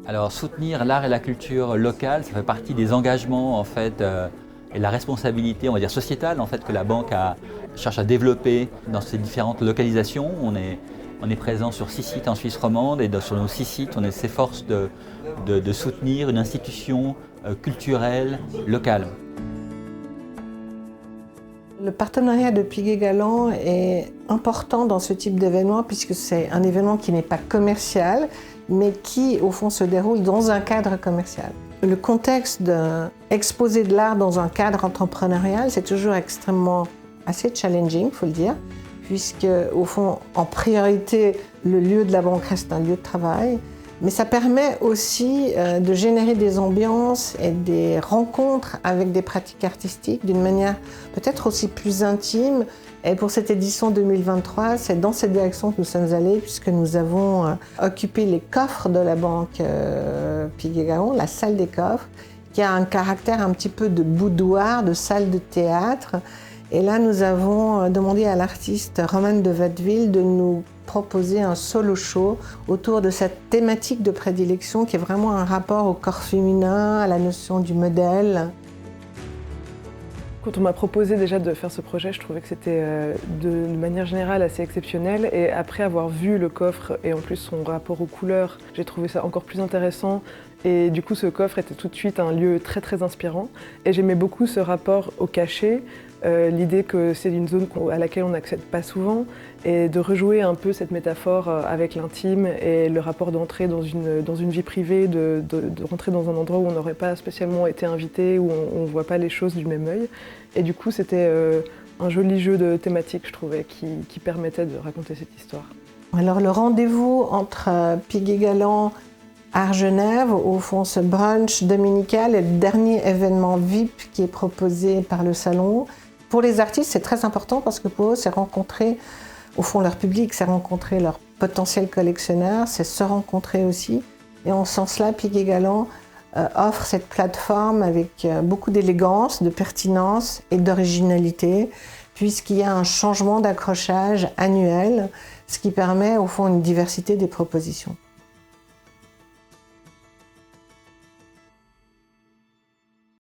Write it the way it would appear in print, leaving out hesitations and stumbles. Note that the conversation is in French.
Alors soutenir l'art et la culture locale, ça fait partie des engagements en fait, et la responsabilité, on va dire sociétale en fait, que la banque cherche à développer dans ses différentes localisations. On est présent sur 6 sites en Suisse romande et sur nos 6 sites, on s'efforce de soutenir une institution culturelle locale. Le partenariat de Piguet-Galland est important dans ce type d'événement puisque c'est un événement qui n'est pas commercial, mais qui, au fond, se déroule dans un cadre commercial. Le contexte d'exposer de l'art dans un cadre entrepreneurial, c'est toujours extrêmement assez challenging, il faut le dire, puisque, au fond, en priorité, le lieu de la banque reste un lieu de travail. Mais ça permet aussi de générer des ambiances et des rencontres avec des pratiques artistiques d'une manière peut-être aussi plus intime. Et pour cette édition 2023, c'est dans cette direction que nous sommes allés puisque nous avons occupé les coffres de la banque Piguet-Galland, la salle des coffres, qui a un caractère un petit peu de boudoir, de salle de théâtre. Et là, nous avons demandé à l'artiste Romane de Watteville de nous proposer un solo show autour de cette thématique de prédilection qui est vraiment un rapport au corps féminin, à la notion du modèle. Quand on m'a proposé déjà de faire ce projet, je trouvais que c'était de manière générale assez exceptionnel. Et après avoir vu le coffre et en plus son rapport aux couleurs, j'ai trouvé ça encore plus intéressant. Et du coup, ce coffre était tout de suite un lieu très très inspirant. Et j'aimais beaucoup ce rapport au cachet, l'idée que c'est une zone à laquelle on n'accède pas souvent, et de rejouer un peu cette métaphore avec l'intime et le rapport d'entrer dans une vie privée, de rentrer dans un endroit où on n'aurait pas spécialement été invité, où on ne voit pas les choses du même œil. Et du coup, c'était un joli jeu de thématiques, je trouvais, qui permettait de raconter cette histoire. Alors le rendez-vous entre Piguet-Galland Art Genève, au fond, ce brunch dominical est le dernier événement VIP qui est proposé par le salon. Pour les artistes, c'est très important parce que pour eux, c'est rencontrer, au fond, leur public, c'est rencontrer leurs potentiels collectionneurs, c'est se rencontrer aussi. Et en ce sens-là, Piguet-Galland offre cette plateforme avec beaucoup d'élégance, de pertinence et d'originalité, puisqu'il y a un changement d'accrochage annuel, ce qui permet, au fond, une diversité des propositions.